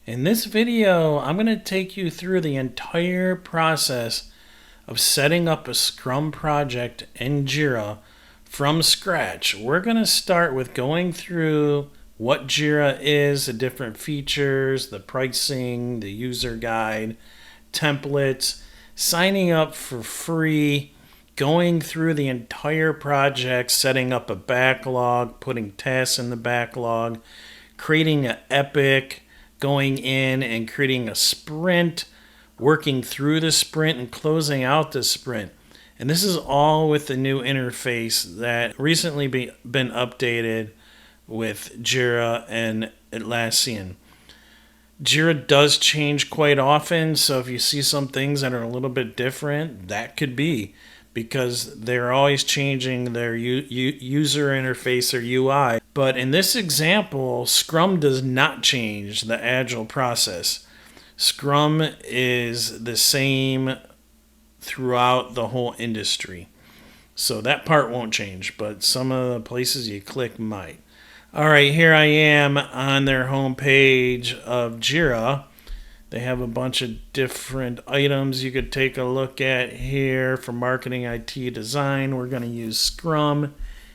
In this video, I'm going to take you through the entire process of setting up a Scrum project in Jira from scratch. We're going to start with going through what Jira is, the different features, the pricing, the user guide, templates, signing up for free, going through the entire project, setting up a backlog, putting tasks in the backlog, creating an epic, going in and creating a sprint, working through the sprint and closing out the sprint. And this is all with the new interface that recently been updated with Jira and Atlassian. Jira does change quite often, so if you see some things that are a little bit different, that could be because they're always changing their user interface or UI. But in this example, Scrum does not change the Agile process. Scrum is the same throughout the whole industry. So that part won't change, but some of the places you click might. All right, here I am on their homepage of Jira. They have a bunch of different items you could take a look at here for marketing, IT, design. We're going to use Scrum.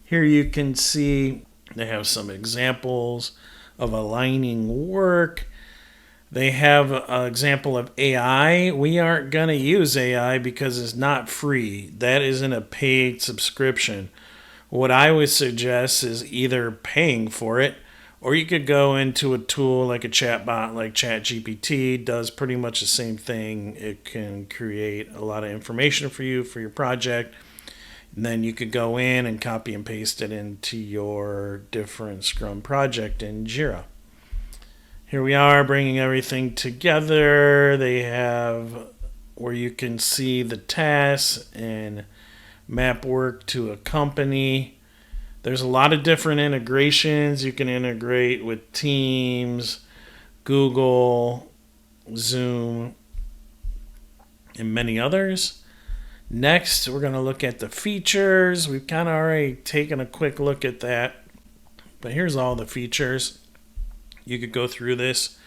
Here you can see they have some examples of aligning work. They have an example of AI. We aren't going to use AI because it's not free. That isn't a paid subscription. What I would suggest is either paying for it, or you could go into a tool like a chatbot like ChatGPT. Does pretty much the same thing. It can create a lot of information for you for your project. And then you could go in and copy and paste it into your different Scrum project in Jira. Here we are bringing everything together. They have where you can see the tasks and map work to a company. There's a lot of different integrations. You can integrate with Teams, Google, Zoom, and many others. Next, we're going to look at the features. We've kind of already taken a quick look at that. But here's all the features. You could go through this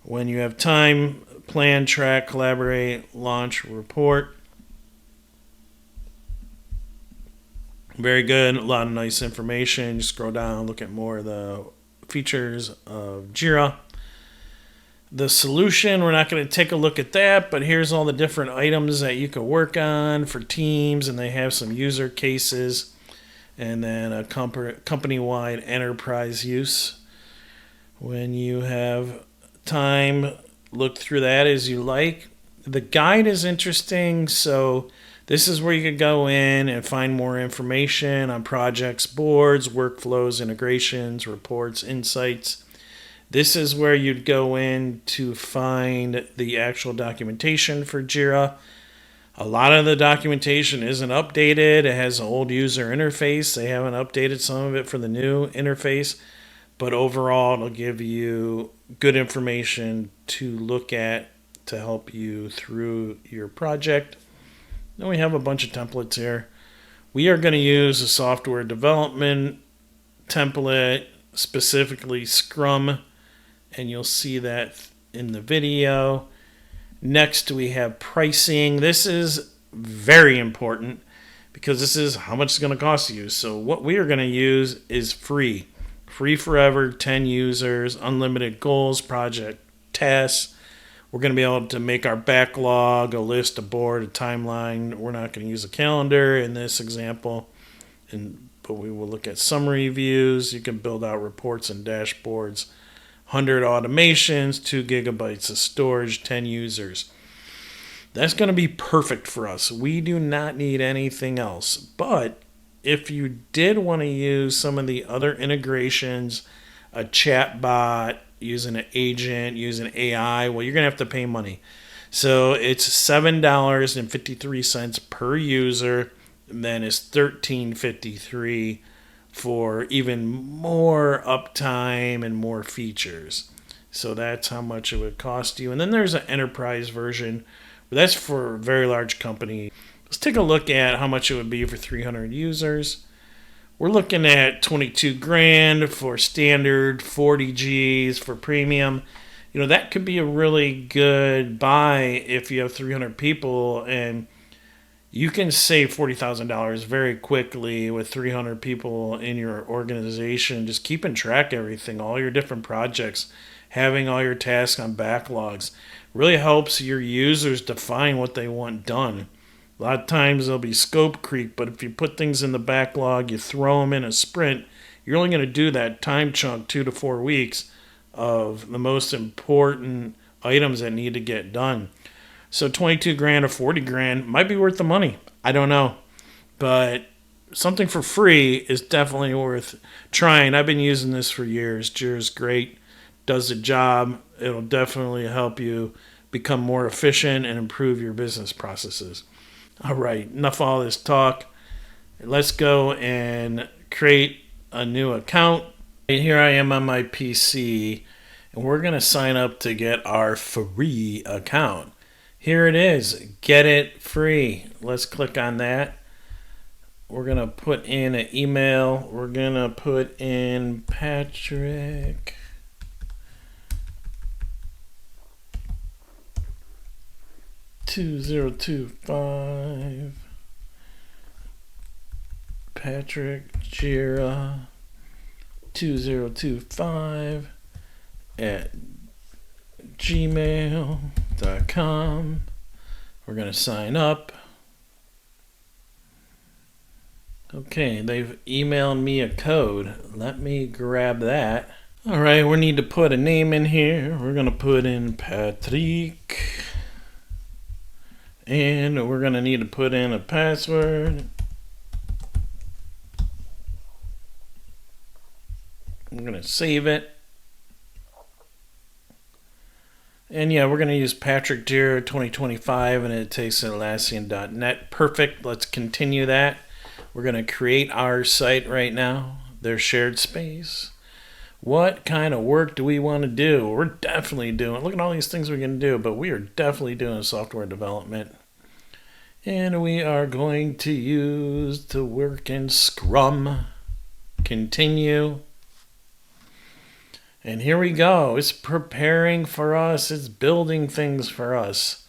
when you have time. Plan, track, collaborate, launch, report. Very good. A lot of nice information. You scroll down, look at more of the features of Jira. The solution, we're not going to take a look at that, but here's all the different items that you can work on for teams, and they have some user cases, and then a company-wide enterprise use. When you have time, look through that as you like. The guide is interesting, so this is where you could go in and find more information on projects, boards, workflows, integrations, reports, insights. This is where you'd go in to find the actual documentation for Jira. A lot of the documentation isn't updated. It has an old user interface. They haven't updated some of it for the new interface. But overall, it'll give you good information to look at to help you through your project. Then we have a bunch of templates here. We are going to use a software development template, specifically Scrum, and you'll see that in the video. Next, we have pricing. This is very important because this is how much it's going to cost you. So what we are going to use is free. Free forever, 10 users, unlimited goals, project tasks. We're going to be able to make our backlog, a list, a board, a timeline. We're not going to use a calendar in this example, but we will look at summary views. You can build out reports and dashboards. 100 automations, 2 gigabytes of storage, 10 users. That's going to be perfect for us. We do not need anything else. But if you did want to use some of the other integrations, a chat bot, using an agent, using AI, well, you're going to have to pay money. So it's $7.53 per user, and then it's $13.53 for even more uptime and more features. So that's how much it would cost you. And then there's an enterprise version, but that's for a very large company. Let's take a look at how much it would be for 300 users. We're looking at $22,000 for standard, 40 G's for premium. that could be a really good buy if you have 300 people, and you can save $40,000 very quickly with 300 people in your organization. Just keeping track of everything, all your different projects, having all your tasks on backlogs really helps your users define what they want done. A lot of times there'll be scope creep, but if you put things in the backlog, you throw them in a sprint, you're only going to do that time chunk 2 to 4 weeks of the most important items that need to get done. So 22 grand or 40 grand might be worth the money. I don't know. But something for free is definitely worth trying. I've been using this for years. Jira's great. Does the job. It'll definitely help you become more efficient and improve your business processes. All right, enough of all this talk. Let's go and create a new account. Here I am on my PC, and we're going to sign up to get our free account. Here it is. Get it free. Let's click on that. We're going to put in an email. We're going to put in Patrick. $2025 Patrick Jira 2025 at gmail.com. We're going to sign up. Okay, they've emailed me a code. Let me grab that. All right, we need to put a name in here. We're going to put in Patrick. And we're going to need to put in a password. I'm going to save it. And yeah, we're going to use Patrick Jira 2025, and it takes Atlassian.net. Perfect. Let's continue that. We're going to create our site right now, their shared space. What kind of work do we want to do? We're definitely doing, look at all these things we can do, but we are definitely doing software development. And we are going to use to work in Scrum. Continue. And here we go. It's preparing for us. It's building things for us.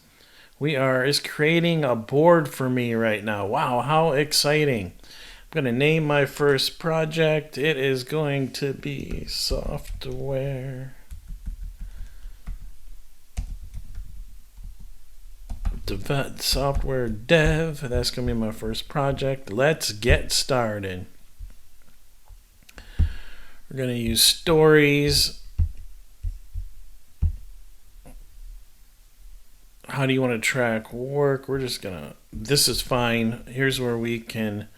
It's creating a board for me right now. Wow, how exciting. I'm going to name my first project. It is going to be software dev. That's going to be my first project. Let's get started. We're going to use stories. How do you want to track work? This is fine. Here's where we can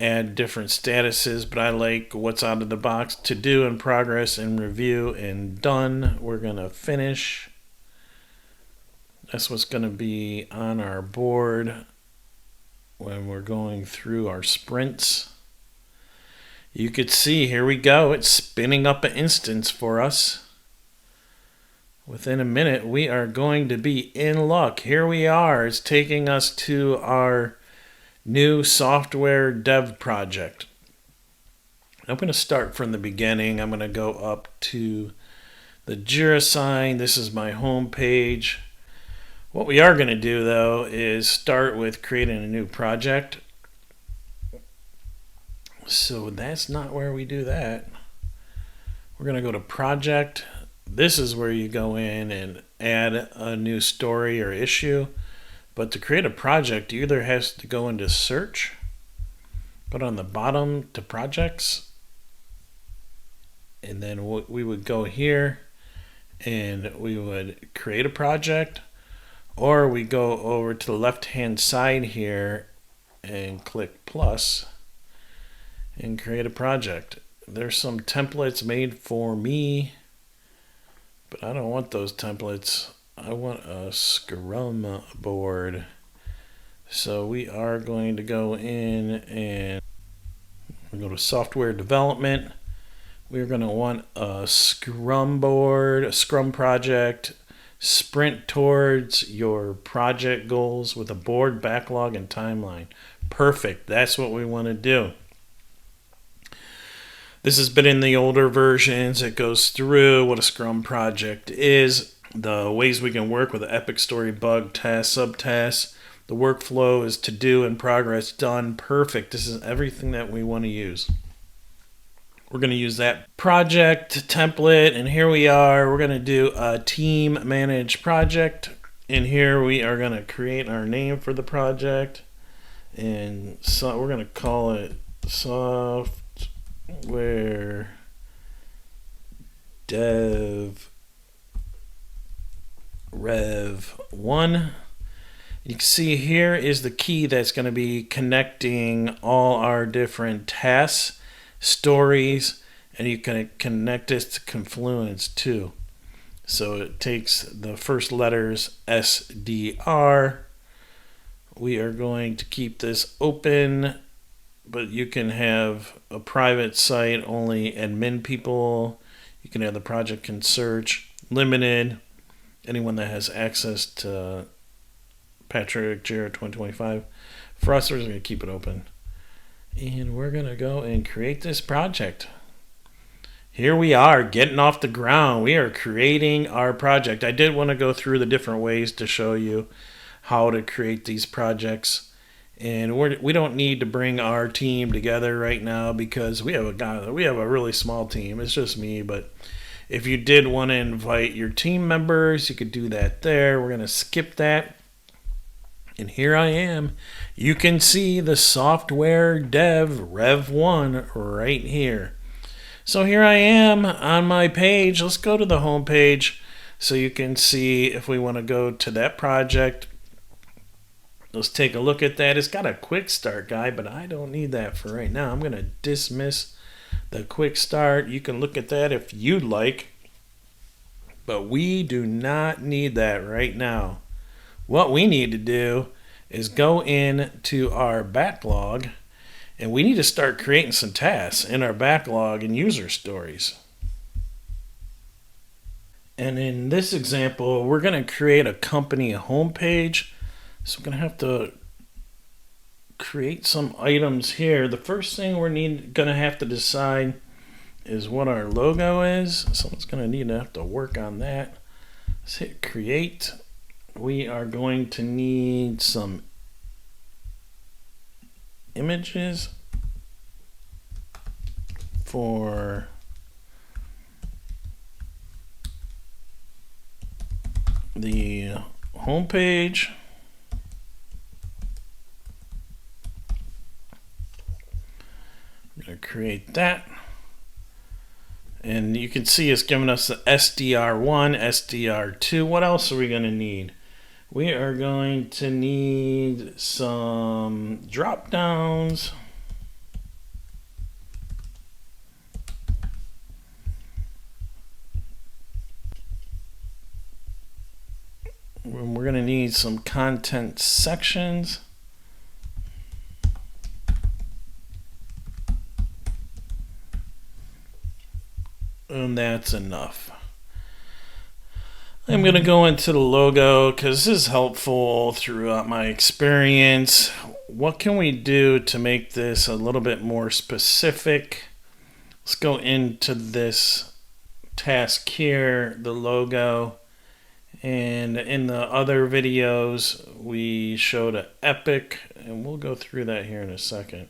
add different statuses, but I like what's out of the box. To do, in progress, and review, and done. We're going to finish. That's what's going to be on our board when we're going through our sprints. You could see, here we go, it's spinning up an instance for us. Within a minute, we are going to be in luck. Here we are. It's taking us to our new software dev project. I'm going to start from the beginning. I'm going to go up to the Jira sign. This is my home page. What we are going to do, though, is start with creating a new project. So that's not where we do that. We're going to go to project. This is where you go in and add a new story or issue. But to create a project, you either has to go into search, go on the bottom to projects, and then we would go here and we would create a project, or we go over to the left hand side here and click plus and create a project. There's some templates made for me, but I don't want those templates. I want a Scrum board. So we are going to go in and go to software development. We're going to want a Scrum board, a Scrum project, sprint towards your project goals with a board, backlog, and timeline. Perfect. That's what we want to do. This has been in the older versions. It goes through what a Scrum project is, the ways we can work with an epic story, bug, task, subtasks. The workflow is to do, in progress, done, perfect. This is everything that we want to use. We're going to use that project template, and here we are. We're going to do a team managed project, and here we are going to create our name for the project, and so we're going to call it Software Dev Rev 1. You can see here is the key that's going to be connecting all our different tasks, stories, and you can connect this to Confluence too. So it takes the first letters SDR. We are going to keep this open, but you can have a private site, only admin people. You can have the project can search, limited, anyone that has access to Patrick Jira 2025. For us, we're just going to keep it open. And we're going to go and create this project. Here we are, getting off the ground. We are creating our project. I did want to go through the different ways to show you how to create these projects. And we don't need to bring our team together right now because we have a really small team. It's just me, but if you did want to invite your team members, you could do that there. We're going to skip that. And here I am. You can see the Software Dev Rev 1 right here. So here I am on my page. Let's go to the home page so you can see if we want to go to that project. Let's take a look at that. It's got a quick start guide, but I don't need that for right now. I'm going to dismiss the quick start. You can look at that if you'd like, but we do not need that right now. What we need to do is go into our backlog, and we need to start creating some tasks in our backlog and user stories. And in this example, we're going to create a company homepage. So we're going to have to create some items here. The first thing we're going to have to decide is what our logo is. Someone's going to have to work on that. Let's hit create. We are going to need some images for the homepage. I'm going to create that. And you can see it's giving us the SDR1, SDR2. What else are we going to need? We are going to need some drop downs. We're going to need some content sections. And that's enough. I'm going to go into the logo because this is helpful throughout my experience. What can we do to make this a little bit more specific? Let's go into this task here, the logo. And in the other videos, we showed an epic, and we'll go through that here in a second.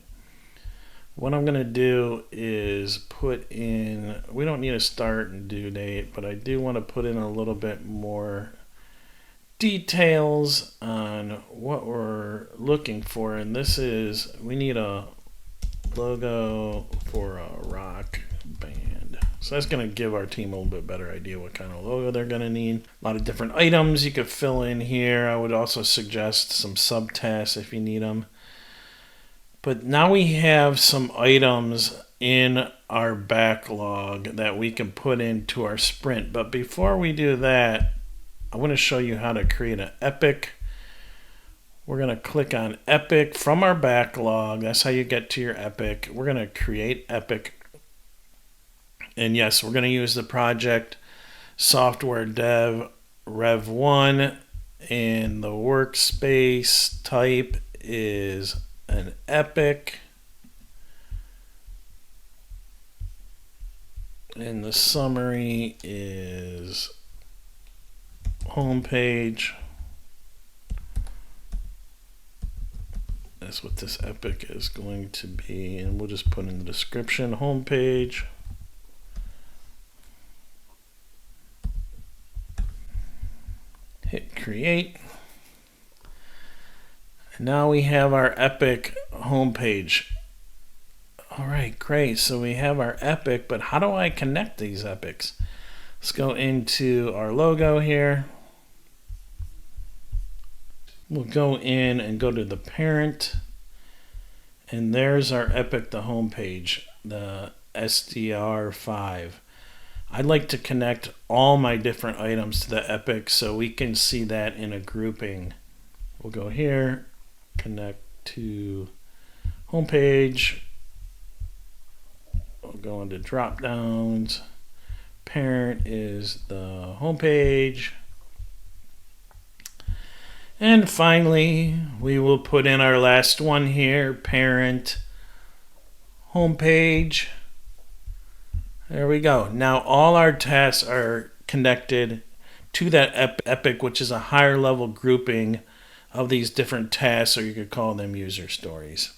What I'm going to do is put in, we don't need a start and due date, but I do want to put in a little bit more details on what we're looking for. And this is, we need a logo for a rock band. So that's going to give our team a little bit better idea what kind of logo they're going to need. A lot of different items you could fill in here. I would also suggest some subtasks if you need them. But now we have some items in our backlog that we can put into our sprint. But before we do that, I want to show you how to create an epic. We're going to click on epic from our backlog. That's how you get to your epic. We're going to create epic. And yes, we're going to use the project Software Dev Rev 1. And the workspace type is an epic. And the summary is homepage. That's what this epic is going to be. And we'll just put in the description, homepage. Hit create. And now we have our epic homepage. All right, great. So we have our epic, but how do I connect these epics? Let's go into our logo here. We'll go in and go to the parent. And there's our epic, the homepage, the SDR5. I'd like to connect all my different items to the epic so we can see that in a grouping. We'll go here, connect to homepage. We'll go into drop downs. Parent is the homepage. And finally, we will put in our last one here, parent homepage. There we go. Now all our tasks are connected to that epic, which is a higher level grouping of these different tasks, or you could call them user stories.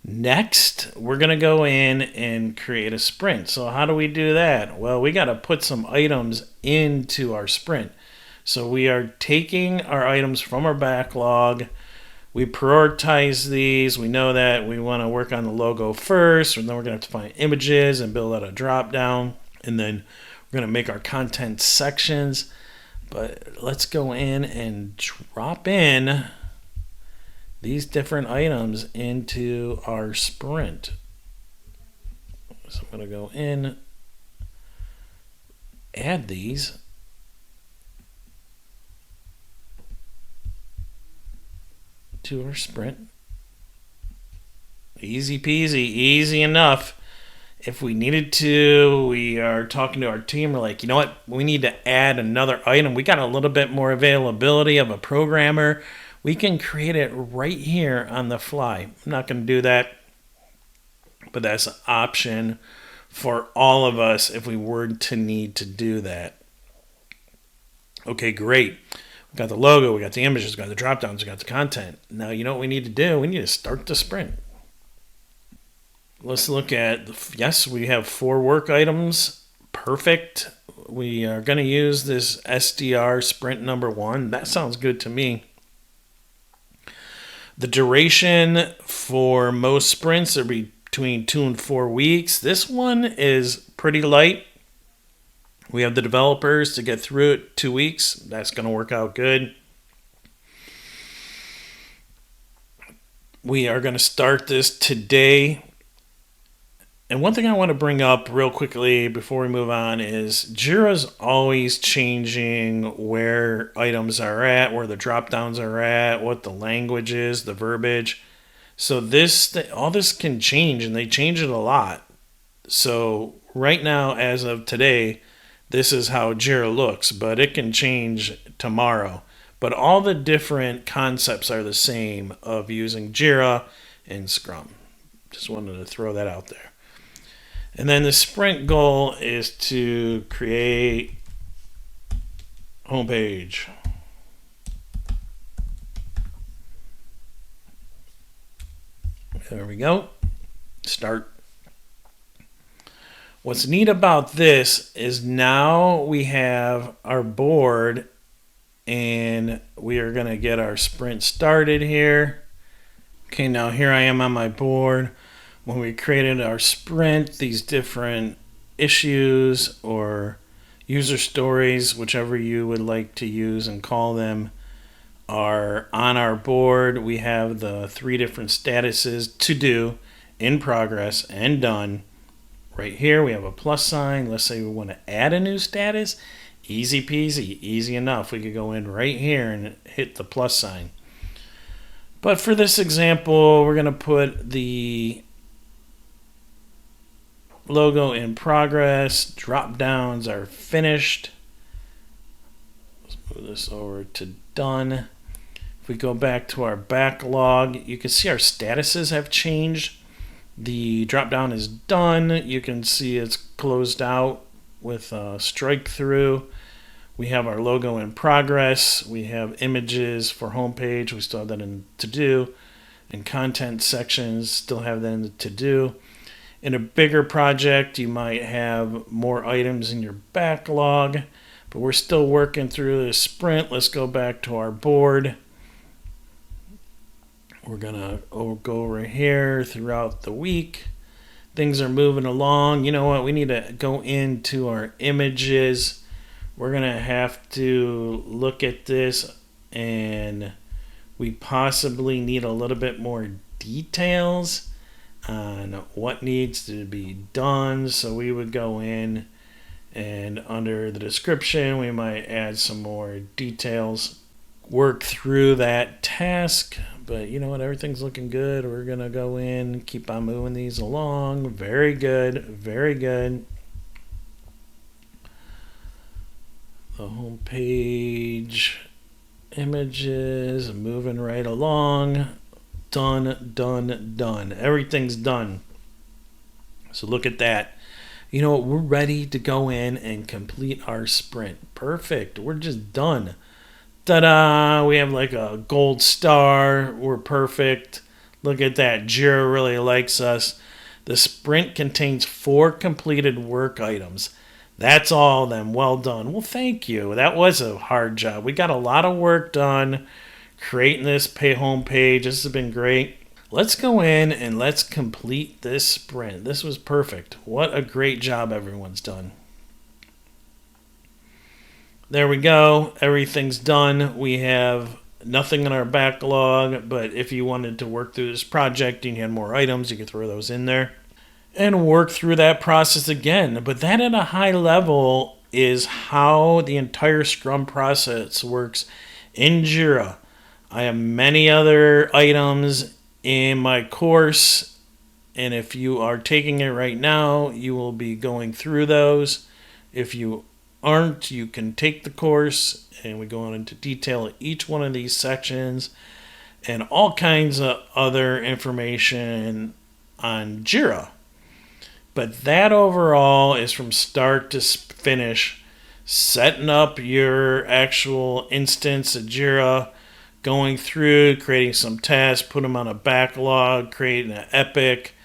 Next, we're going to go in and create a sprint. So how do we do that? Well, we got to put some items into our sprint. So we are taking our items from our backlog. We prioritize these. We know that we want to work on the logo first, and then we're going to have to find images and build out a drop down. And then we're going to make our content sections. But let's go in and drop in these different items into our sprint. So I'm going to go in, add these. To our sprint. Easy peasy, easy enough. If we needed to, we are talking to our team. We're like, you know what? We need to add another item. We got a little bit more availability of a programmer. We can create it right here on the fly. I'm not going to do that, but that's an option for all of us if we were to need to do that. Okay, great. We got the logo, we got the images, we got the drop downs, we got the content. Now, you know what we need to do? We need to start the sprint. Let's look at, yes, we have 4 work items. Perfect. We are going to use this SDR sprint number 1. That sounds good to me. The duration for most sprints are between 2 and 4 weeks. This one is pretty light. We have the developers to get through it 2 weeks. That's going to work out good. We are going to start this today. And one thing I want to bring up real quickly before we move on is Jira's always changing where items are at, where the drop downs are at, what the language is, the verbiage. So all this can change, and they change it a lot. So right now, as of today, this is how Jira looks, but it can change tomorrow. But all the different concepts are the same of using Jira and Scrum. Just wanted to throw that out there. And then the sprint goal is to create homepage. There we go. Start. What's neat about this is now we have our board and we are going to get our sprint started here. Okay, now here I am on my board. When we created our sprint, these different issues or user stories, whichever you would like to use and call them, are on our board. We have the 3 different statuses: to do, in progress, and done. Right here we have a plus sign. Let's say we want to add a new status. Easy peasy, easy enough. We could go in right here and hit the plus sign. But for this example, we're going to put the logo in progress. Drop downs are finished. Let's move this over to done. If we go back to our backlog, you can see our statuses have changed. The drop down is done. You can see it's closed out with a strike through. We have our logo in progress. We have images for homepage. We still have that in to do. And content sections still have that in the to do. In a bigger project, you might have more items in your backlog, but we're still working through this sprint. Let's go back to our board. We're going to go over here throughout the week. Things are moving along. You know what? We need to go into our images. We're going to have to look at this, and we possibly need a little bit more details on what needs to be done. So we would go in, and under the description, we might add some more details, work through that task. But you know what? Everything's looking good. We're going to go in, keep on moving these along. Very good. Very good. The home page images moving right along. Done, done, done. Everything's done. So look at that. You know what? We're ready to go in and complete our sprint. Perfect. We're just done. Ta-da! We have like a gold star. We're perfect. Look at that. Jira really likes us. The sprint contains 4 completed work items. That's all of them. Well done. Well, thank you. That was a hard job. We got a lot of work done creating this home page. This has been great. Let's go in and let's complete this sprint. This was perfect. What a great job everyone's done. There we go. Everything's done. We have nothing in our backlog, but if you wanted to work through this project and you had more items, you could throw those in there and work through that process again. But that at a high level is how the entire Scrum process works in Jira. I have many other items in my course, and if you are taking it right now, you will be going through those. If you aren't, you can take the course, and we go on into detail at each one of these sections and all kinds of other information on Jira. But that overall is from start to finish, setting up your actual instance of Jira, going through, creating some tasks, put them on a backlog, creating an epic.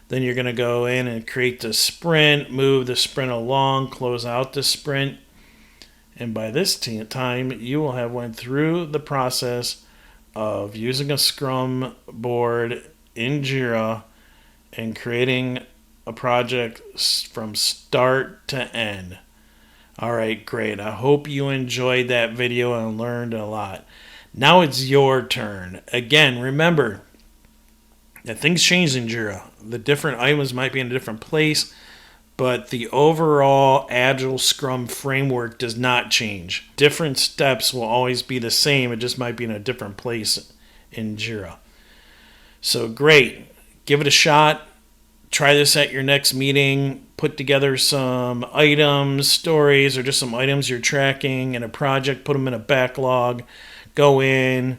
Then you're going to go in and create the sprint, move the sprint along, close out the sprint. And by this time, you will have went through the process of using a Scrum board in Jira and creating a project from start to end. All right, great. I hope you enjoyed that video and learned a lot. Now it's your turn. Again, remember that things change in Jira. The different items might be in a different place, but the overall Agile Scrum framework does not change. Different steps will always be the same. It just might be in a different place in Jira. So great. Give it a shot. Try this at your next meeting. Put together some items, stories, or just some items you're tracking in a project. Put them in a backlog. Go in,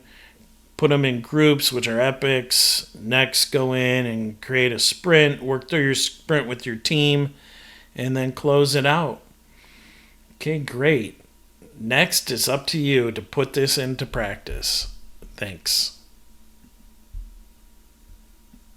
put them in groups, which are epics. Next, go in and create a sprint. Work through your sprint with your team, and then close it out. Okay, great. Next, it's up to you to put this into practice. Thanks.